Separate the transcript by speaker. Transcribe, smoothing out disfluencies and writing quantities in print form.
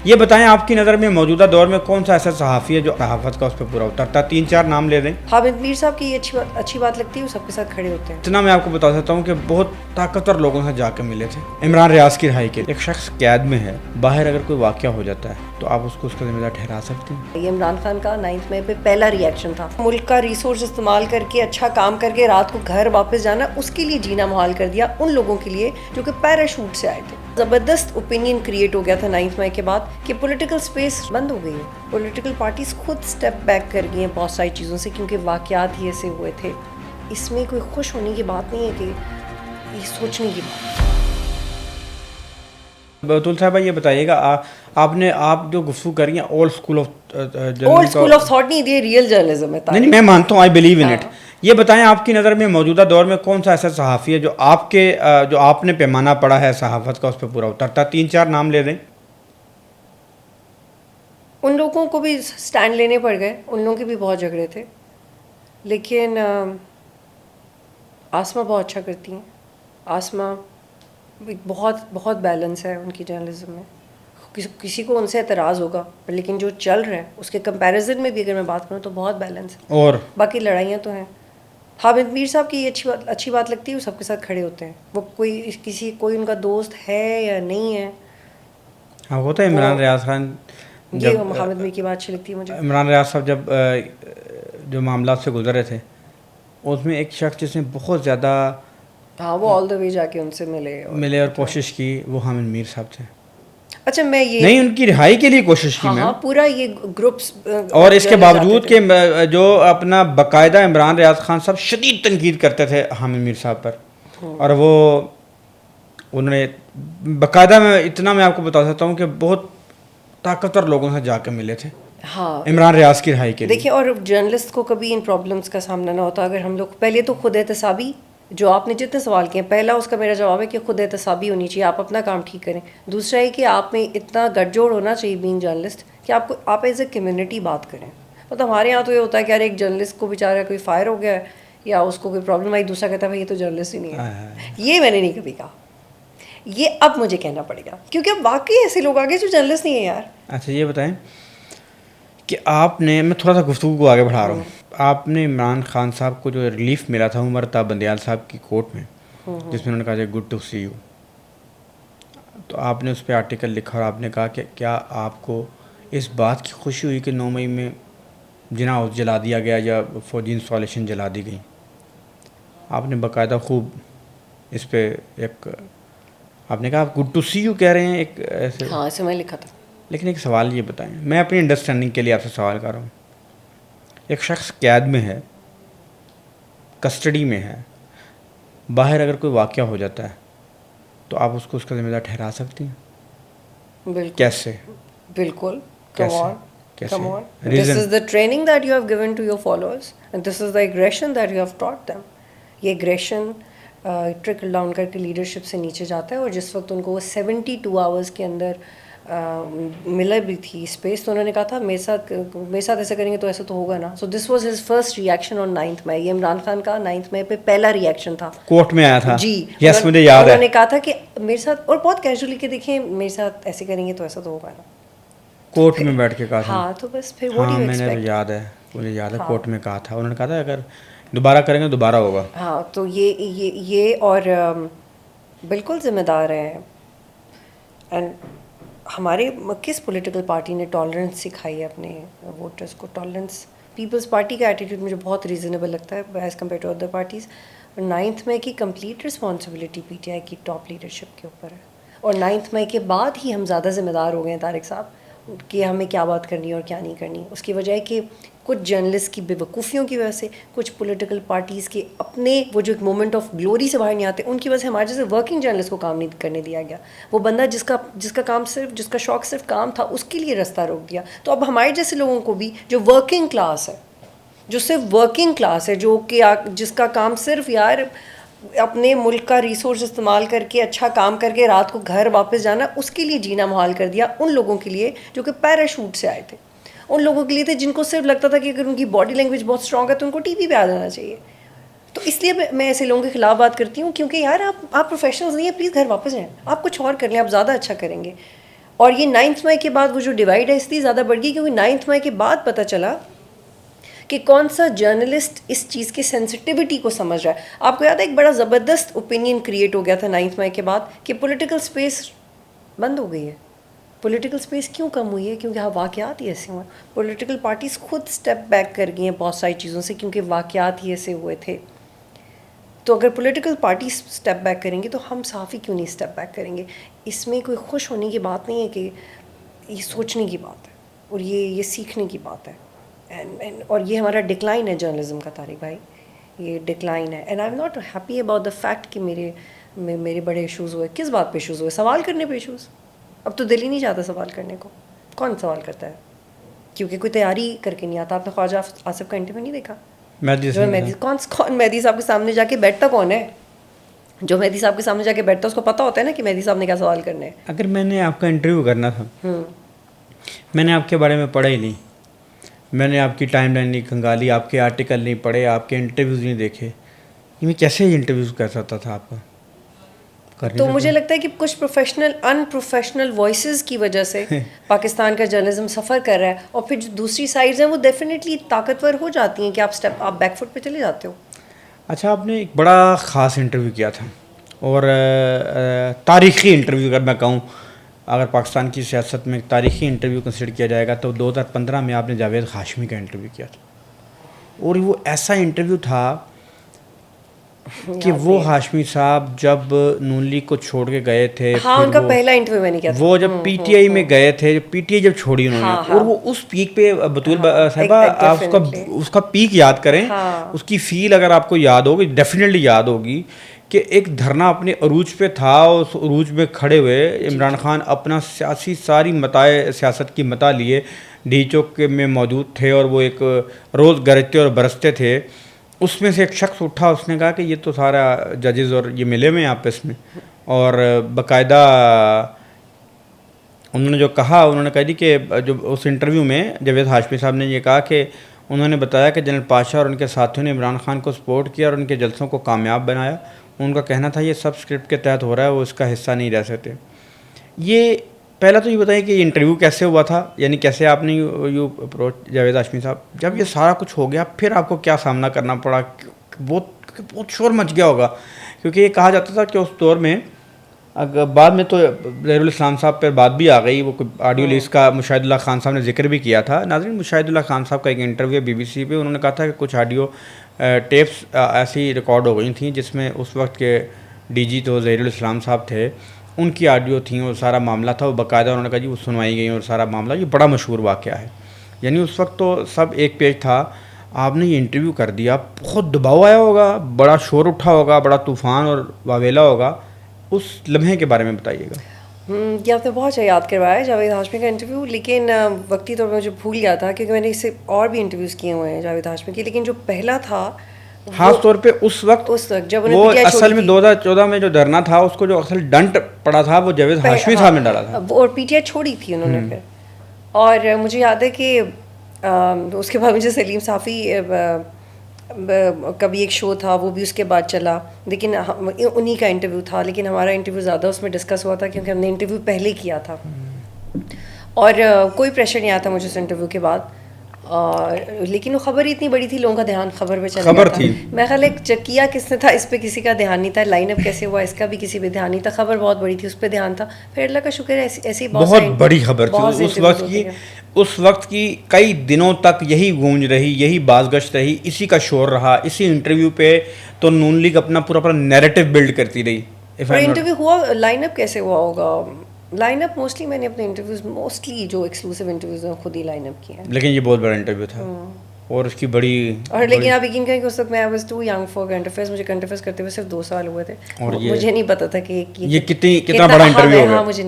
Speaker 1: یہ بتائیں آپ کی نظر میں موجودہ دور میں کون سا ایسا صحافی ہے جو صحافت کا اس پہ پورا اترتا ہے؟ 3-4 نام لے دیں.
Speaker 2: حامد میر صاحب کی یہ اچھی بات لگتی ہے، وہ سب کے ساتھ کھڑے ہوتے ہیں.
Speaker 1: اتنا میں آپ کو بتا سکتا ہوں کہ بہت طاقتور لوگوں سے جا کے ملے تھے. عمران ریاض کی رہائی کے ایک شخص قید میں ہے، باہر اگر کوئی واقعہ ہو جاتا ہے تو آپ اس کو اس کا ذمہ دار ٹھہرا سکتے ہیں؟
Speaker 2: یہ عمران خان کا 9 مئی پہ پہلا ری ایکشن تھا. ملک کا ریسورس استعمال کر کے اچھا کام کر کے رات کو گھر واپس جانا، اس کے لیے جینا محال کر دیا ان لوگوں کے لیے جو کہ پیراشوٹ سے آئے تھے. زبردست اوپینین کریٹ ہو گیا تھا 9 مئی کے بعد کہ پولیٹیکل سپیس بند ہو گئی ہے. پولیٹیکل پارٹیز خود سٹیپ بیک کر گئی ہیں بہت ساری چیزوں سے، کیونکہ واقعات ہی ایسے ہوئے تھے. اس میں کوئی خوش ہونے کی بات نہیں ہے کہ یہ سوچنے کی بات.
Speaker 1: بطول صاحبہ یہ بتائیے گا، آپ جو گفتگو کر رہی ہیں اولڈ اسکول آف
Speaker 2: تھاٹ نہیں، یہ ریئل جرنلزم ہے.
Speaker 1: نہیں، میں مانتا ہوں، آئی بلیو ان اٹ. یہ بتائیں آپ کی نظر میں موجودہ دور میں کون سا ایسا صحافی ہے جو آپ نے پیمانہ پڑا ہے صحافت کا اس پہ پورا اترتا ہے؟ 3-4 نام لے دیں.
Speaker 2: ان لوگوں کو بھی سٹینڈ لینے پڑ گئے، ان لوگوں کے بھی بہت جھگڑے تھے، لیکن آسما بہت اچھا کرتی ہیں. آسما بہت بہت بیلنس ہے ان کی جرنلزم میں. کسی کو ان سے اعتراض ہوگا، لیکن جو چل رہا ہے اس کے کمپیریزن میں بھی اگر میں بات کروں تو بہت بیلنس ہے.
Speaker 1: اور
Speaker 2: باقی لڑائیاں تو ہیں. حامد میر صاحب کی یہ اچھی بات لگتی ہے، وہ سب کے ساتھ کھڑے ہوتے ہیں. وہ کوئی ان کا دوست ہے یا نہیں ہے.
Speaker 1: ہاں، وہ تو عمران ریاض خان.
Speaker 2: یہ حامد میر کی بات اچھی لگتی ہے مجھے.
Speaker 1: عمران ریاض صاحب جو معاملات سے گزرے تھے، اس میں ایک شخص جس نے بہت زیادہ
Speaker 2: وہ آل دا وے جا کے ان سے ملے
Speaker 1: اور کوشش کی، وہ حامد میر صاحب تھے.
Speaker 2: اچھا، میں یہ
Speaker 1: نہیں، ان کی رہائی کے لیے کوشش کی.
Speaker 2: ہاں پورا یہ گروپس،
Speaker 1: اور اس کے باوجود کہ جو اپنا باقاعدہ عمران ریاض خان صاحب شدید تنقید کرتے تھے حامد میر صاحب پر، اور انہوں نے باقاعدہ، میں آپ کو بتا سکتا ہوں کہ بہت طاقتور لوگوں سے جا کے ملے تھے.
Speaker 2: ہاں،
Speaker 1: عمران ریاض کی رہائی کے لیے.
Speaker 2: دیکھیں، اور جرنلسٹ کو کبھی ان پرابلمس کا سامنا نہ ہوتا اگر ہم لوگ پہلے تو خود احتسابی، جو آپ نے جتنے سوال کیے، پہلا اس کا میرا جواب ہے کہ خود احتسابی ہونی چاہیے، آپ اپنا کام ٹھیک کریں. دوسرا ہے کہ آپ میں اتنا گٹھ جوڑ ہونا چاہیے بینگ جرنلسٹ کہ آپ ایز اے کمیونٹی بات کریں. مطلب ہمارے یہاں تو یہ ہوتا ہے کہ یار ایک جرنلسٹ کو بیچارہ کوئی فائر ہو گیا ہے یا اس کو کوئی پرابلم آئی، دوسرا کہتا ہے بھائی یہ تو جرنلسٹ ہی نہیں ہے. یہ میں نے نہیں کبھی کہا، یہ اب مجھے کہنا پڑے گا، کیونکہ اب واقعی ایسے لوگ آگے جو جرنلسٹ نہیں ہیں یار.
Speaker 1: اچھا، یہ بتائیں کہ میں تھوڑا سا گفتگو کو آگے بڑھا رہا ہوں. آپ نے عمران خان صاحب کو جو ریلیف ملا تھا عمر تا بندیال صاحب کی کوٹ میں، جس میں انہوں نے کہا کہ گڈ ٹو سی یو، تو آپ نے اس پہ آرٹیکل لکھا اور آپ نے کہا کہ کیا آپ کو اس بات کی خوشی ہوئی کہ 9 مئی میں جناح ہاؤس جلا دیا گیا یا فوجی انسٹالیشن جلا دی گئی؟ آپ نے باقاعدہ خوب اس پہ آپ نے کہا آپ گڈ ٹو سی یو کہہ رہے ہیں ایک ایسے.
Speaker 2: ہاں، ایسے میں لکھا تھا.
Speaker 1: لیکن ایک سوال یہ بتائیں، میں اپنی انڈرسٹینڈنگ کے لیے آپ سے سوال کر رہا ہوں. ایک شخص قید میں ہے، کسٹڈی میں ہے، باہر اگر کوئی واقعہ ہو جاتا ہے تو آپ اس کو اس کا ذمہ دار ٹھہرا سکتی ہیں؟
Speaker 2: بالکل.
Speaker 1: کیسے؟
Speaker 2: بالکل.
Speaker 1: کیسے؟
Speaker 2: This is the training that you have given to your followers and this is the aggression that you have taught them. یہ aggression ٹرکل ڈاؤن کر کے لیڈرشپ سے نیچے جاتا ہے. اور جس وقت ان کو وہ 72 آورس کے اندر ملا بھی تھی اسپیس، تو انہوں نے کہا تھا میرے ساتھ ایسا کریں گے تو ایسا تو ہوگا نا. So this was his first reaction on 9 May. یہ عمران خان کا 9 مئی پہ پہلا ری ایکشن تھا،
Speaker 1: کورٹ میں آیا تھا.
Speaker 2: جی
Speaker 1: یس، مجھے یاد ہے.
Speaker 2: انہوں نے کہا تھا کہ میرے ساتھ، اور بہت کیجولی کہ دیکھیں میرے ساتھ ایسے کریں گے تو ایسا تو ہوگا نا.
Speaker 1: کورٹ میں بیٹھ کے کہا تھا.
Speaker 2: ہاں، تو بس پھر
Speaker 1: ہاں، میں نے مجھے یاد ہے کورٹ میں کہا تھا. انہوں نے کہا تھا اگر دوبارہ کریں گے دوبارہ ہوگا.
Speaker 2: ہاں، تو یہ اور بالکل ذمہ دار ہیں. اینڈ ہمارے کس پولیٹیکل پارٹی نے ٹالرنس سکھائی ہے اپنے ووٹرس کو؟ ٹالرنس پیپلز پارٹی کا ایٹیٹیوڈ مجھے بہت ریزنیبل لگتا ہے as compare to other parties. 9 مئی کی complete responsibility P T I کی ٹاپ لیڈرشپ کے اوپر ہے. اور 9 مئی کے بعد ہی ہم زیادہ ذمہ دار ہو گئے ہیں طارق صاحب کہ ہمیں کیا بات کرنی ہے اور کیا نہیں کرنی. اس کی وجہ ہے کہ کچھ جرنلسٹ کی بے وقوفیوں کی وجہ سے، کچھ پولیٹیکل پارٹیز کے اپنے وہ جو ایک مومنٹ آف گلوری سے باہر نہیں آتے، ان کی وجہ سے ہمارے جیسے ورکنگ جرنلسٹ کو کام نہیں کرنے دیا گیا. وہ بندہ جس کا شوق صرف کام تھا، اس کے لیے راستہ روک دیا. تو اب ہمارے جیسے لوگوں کو بھی جو ورکنگ کلاس ہے، جو صرف ورکنگ کلاس ہے، جو کہ جس کا کام صرف یار اپنے ملک کا ریسورس استعمال کر کے اچھا کام کر کے رات کو گھر واپس جانا، اس کے لیے جینا محال کر دیا ان لوگوں کے لیے جو کہ پیراشوٹ سے آئے تھے. ان لوگوں کے لیے تھے جن کو صرف لگتا تھا کہ اگر ان کی باڈی لینگویج بہت اسٹرانگ ہے تو ان کو ٹی وی پہ آ جانا چاہیے. تو اس لیے میں ایسے لوگوں کے خلاف بات کرتی ہوں، کیونکہ یار آپ پروفیشنلز نہیں ہیں، پلیز گھر واپس جائیں، آپ کچھ اور کر لیں، آپ زیادہ اچھا کریں گے. اور یہ 9 مئی کے بعد وہ جو ڈیوائڈ ہے اس لیے زیادہ بڑھ گئی کیونکہ 9 مئی کے بعد پتہ چلا کہ کون سا جرنلسٹ اس چیز کی سینسٹیوٹی کو سمجھ رہا ہے. آپ کو یاد ہے ایک بڑا زبردست اوپینین کریٹ ہو گیا تھا 9 مئی کے بعد کہ پولیٹیکل اسپیس بند ہو گئی ہے. پولیٹیکل اسپیس کیوں کم ہوئی ہے؟ کیونکہ واقعات ہی ایسے ہوئے. پولیٹیکل پارٹیز خود اسٹیپ بیک کر گئی ہیں بہت ساری چیزوں سے کیونکہ واقعات ہی ایسے ہوئے تھے. تو اگر پولیٹیکل پارٹیز اسٹیپ بیک کریں گی تو ہم صحافی کیوں نہیں اسٹیپ بیک کریں گے؟ اس میں کوئی خوش ہونے کی بات نہیں ہے کہ یہ سوچنے کی بات ہے اور یہ سیکھنے کی بات ہے. اور یہ ہمارا ڈکلائن ہے جرنلزم کا طارق بھائی, یہ ڈکلائن ہے. And I am not happy about the fact کہ میرے بڑے ایشوز ہوئے. کس بات پہ ایشوز ہوئے؟ سوال کرنے پہ ایشوز. اب تو دل ہی نہیں چاہتا سوال کرنے کو. کون سوال کرتا ہے؟ کیونکہ کوئی تیاری کر کے نہیں آتا. آپ نے خواجہ آصف کا انٹرویو نہیں دیکھا؟ مہدی کون مہدی صاحب کے سامنے جا کے بیٹھتا کون ہے؟ جو مہدی صاحب کے سامنے جا کے بیٹھتا ہے اس کو پتہ ہوتا ہے نا کہ مہدی صاحب نے کیا سوال کرنے ہیں.
Speaker 1: اگر میں نے آپ کا انٹرویو کرنا تھا, میں نے آپ کے بارے میں پڑھا ہی نہیں, میں نے آپ کی ٹائم لائن نہیں کھنگالی, آپ کے آرٹیکل نہیں پڑھے, آپ کے انٹرویوز نہیں دیکھے, میں کیسے انٹرویوز کر سکتا تھا آپ کا؟
Speaker 2: تو مجھے لگتا ہے کہ کچھ ان پروفیشنل وائسز کی وجہ سے پاکستان کا جرنلزم سفر کر رہا ہے, اور پھر جو دوسری سائڈز ہیں وہ ڈیفینیٹلی طاقتور ہو جاتی ہیں کہ آپ بیک فٹ پہ چلے جاتے ہو.
Speaker 1: اچھا, آپ نے ایک بڑا خاص انٹرویو کیا تھا اور تاریخی انٹرویو اگر میں کہوں, اگر پاکستان کی سیاست میں تاریخی انٹرویو کنسیڈر کیا جائے گا تو 2015 میں آپ نے جاوید ہاشمی کا انٹرویو کیا تھا. اور وہ ایسا انٹرویو تھا کہ وہ ہاشمی صاحب جب نون لیگ کو چھوڑ کے گئے تھے,
Speaker 2: ہاں ان کا پہلا انٹرویو میں نے کیا تھا,
Speaker 1: وہ جب پی ٹی آئی میں گئے تھے, پی ٹی آئی جب چھوڑی انہوں نے, اور وہ اس پیک پہ بطول صاحبہ آپ اس کا پیک یاد کریں, اس کی فیل اگر آپ کو یاد ہوگی, ڈیفینیٹلی یاد ہوگی کہ ایک دھرنا اپنے عروج پہ تھا, اس عروج میں کھڑے ہوئے عمران خان اپنا سیاسی ساری متاع سیاست کی متاع لیے ڈی چوک میں موجود تھے, اور وہ ایک روز گرجتے اور برستے تھے. اس میں سے ایک شخص اٹھا, اس نے کہا کہ یہ تو سارا ججز اور یہ ملے ہوئے ہیں آپس میں, اور باقاعدہ انہوں نے جو کہا, انہوں نے کہا جی کہ جو اس انٹرویو میں جاوید ہاشمی صاحب نے یہ کہا کہ انہوں نے بتایا کہ جنرل پاشا اور ان کے ساتھیوں نے عمران خان کو سپورٹ کیا اور ان کے جلسوں کو کامیاب بنایا. ان کا کہنا تھا یہ سب اسکرپٹ کے تحت ہو رہا ہے, وہ اس کا حصہ نہیں رہ سکتے. یہ پہلا تو یہ بتائیں کہ یہ انٹرویو کیسے ہوا تھا, یعنی کیسے آپ نے یو اپروچ جاوید ہاشمی صاحب, جب یہ سارا کچھ ہو گیا پھر آپ کو کیا سامنا کرنا پڑا؟ بہت شور مچ گیا ہوگا, کیونکہ یہ کہا جاتا تھا کہ اس دور میں, اگر بعد میں تو ظہیر الاسلام صاحب پر بات بھی آ گئی, وہ آڈیو لیز کا مشاہد اللہ خان صاحب نے ذکر بھی کیا تھا. ناظرین, مشاہد اللہ خان صاحب کا ایک انٹرویو بی بی سی پہ, انہوں نے کہا تھا کہ کچھ آڈیو ٹیپس ایسی ریکارڈ ہو گئی تھیں جس میں اس وقت کے ڈی جی تو ظہیر الاسلام صاحب تھے, ان کی آڈیو تھیں, اور سارا معاملہ تھا وہ باقاعدہ انہوں نے کہا جی وہ سنوائی گئی اور سارا معاملہ. یہ بڑا مشہور واقعہ ہے, یعنی اس وقت تو سب ایک پیج تھا, آپ نے یہ انٹرویو کر دیا, بہت دباؤ آیا ہوگا, بڑا شور اٹھا ہوگا, بڑا طوفان اور واویلا ہوگا. اس لمحے کے بارے میں بتائیے گا.
Speaker 2: یہ آپ نے بہت اچھا یاد کروایا جاوید ہاشمی کا انٹرویو, لیکن وقتی طور پہ مجھے بھول گیا تھا کیونکہ میں نے اس سے اور بھی انٹرویوز کیے ہوئے ہیں جاوید ہاشمی کے, لیکن جو پہلا تھا
Speaker 1: خاص طور پہ اس وقت
Speaker 2: جب
Speaker 1: وہ اصل میں 2014 میں جو دھرنا تھا اس کو جو اصل ڈنٹ پڑا تھا وہ جاوید ہاشمی صاحب نے ڈالا تھا,
Speaker 2: اور پی ٹی آئی چھوڑی تھی انہوں نے پھر. اور مجھے یاد ہے کہ اس کے بعد مجھے سلیم صافی کبھی ایک شو تھا وہ بھی اس کے بعد چلا, لیکن انہی کا انٹرویو تھا, لیکن ہمارا انٹرویو زیادہ اس میں ڈسکس ہوا تھا کیونکہ ہم نے انٹرویو پہلے کیا تھا, اور کوئی پریشر نہیں آتا مجھے اس انٹرویو کے بعد. لیکن وہ خبر ہی اتنی بڑی تھی, لوگوں کا دھیان خبر پہ چلا گیا تھا. میں خیال ایک چکیا کس نے تھا, اس پہ کسی کا دھیان نہیں تھا, لائن اپ کیسے ہوا اس کا بھی کسی پہ دھیان نہیں تھا, خبر بہت بڑی تھی اس پہ دھیان تھا. پھر اللہ کا شکر ہے ایسی
Speaker 1: بہت بڑی خبر تھی اس وقت کی کئی دنوں تک یہی گونج رہی, یہی باز گشت رہی, اسی کا شور رہا, اسی انٹرویو پہ تو نون لیگ اپنا پورا نیریٹو بلڈ کرتی رہی.
Speaker 2: انٹرویو ہوا, لائن اپ کیسے ہوا ہوگا؟ لائن اپ موسٹلی میں نے اپنے انٹرویوز موسٹلی جو ایکسکلوسیو انٹرویوز ہیں خود ہی لائن اپ کیے ہیں,
Speaker 1: لیکن یہ بہت بڑا انٹرویو تھا اور اس کی بڑی.
Speaker 2: اور لیکن آپ یقین کریں کہ اس وقت میں was too young for current affairs, مجھے کرنٹ افیئرز کرتے ہوئے صرف 2 سال ہوئے تھے, اور مجھے نہیں پتا تھا کہ یہ
Speaker 1: کتنا بڑا انٹرویو ہوگا.
Speaker 2: مجھے